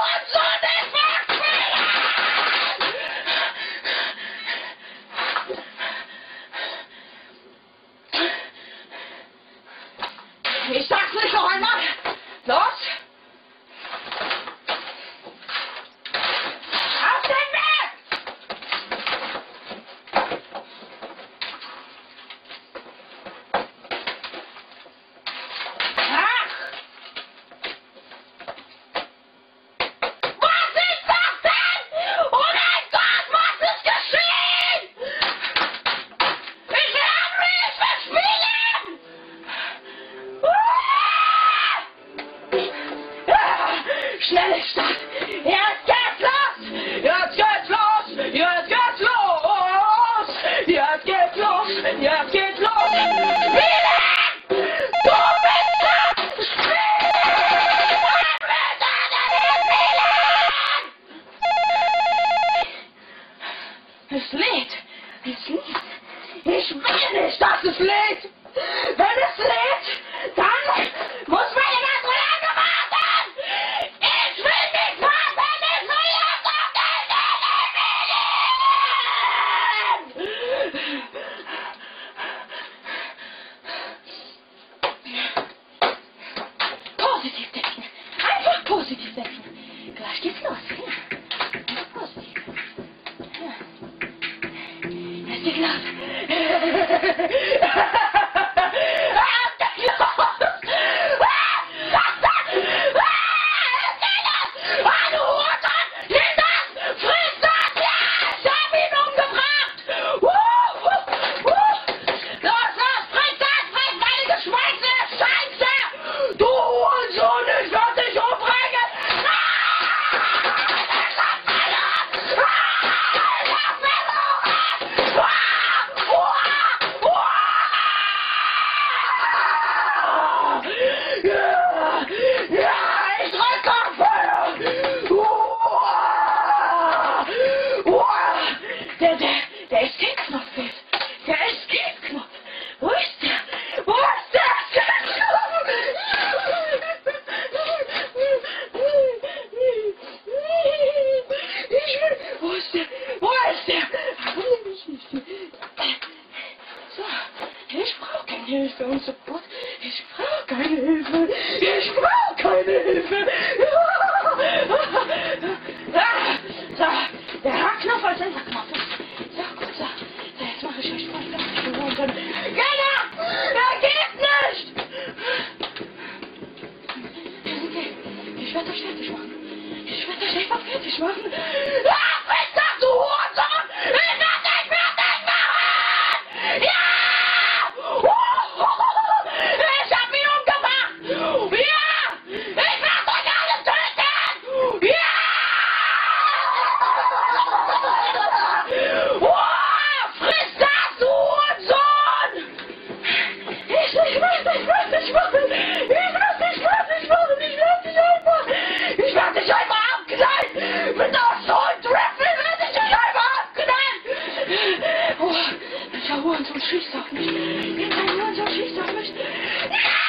Hurensohn, ich mag's wieder! Ich sag's nicht noch einmal! Los! Auf den Weg! Ach! Was ist das denn? Oh mein Gott, was ist geschehen? Ich will Henry, ich will spielen! Schnelle Stadt! Jetzt geht's los! Jetzt geht's los! Jetzt geht's los! Jetzt geht's los! Jetzt geht's los! Spielen! Du bist dran! Spielen! Es lädt! Es lädt! Ich will nicht, dass es lädt! Wenn es lädt, dann muss meine Nase lange warten! Ich will nicht warten! Ich will jetzt auf den Positiv denken! Einfach positiv denken! Gleich geht's los! Ja. Positiv. Ja. Es geht los! Der Escape-Knopf fehlt. Der Escape-Knopf. Wo ist der? Wo ist der Escape-Knopf? Wo ist der? Wo ist der? So, ich brauche keine Hilfe und Support. Ich brauche keine Hilfe. Ich brauche keine Hilfe. So, der H-Knopf als Enterknopf. So, gut, so. So, jetzt mache ich euch Spaß, dass ich gewohnt bin. Genau! Er geht nicht! Okay, ich werde euch fertig machen. Ich werde euch einfach fertig machen. Ach, bist das, du Hurensohn! Ich werde dich fertig machen! Ja! Ich hab ihn umgebracht! Ja! Ich werde euch alle töten! Ja! Friss das, du Hurensohn! Ich will dich machen! Ich werde dich einfach abknallen! Mit der Assault-Rifle werde ich dich einfach abknallen! Oh, der Hurensohn schießt auf mich! Der Hurensohn schießt auf mich! Ja!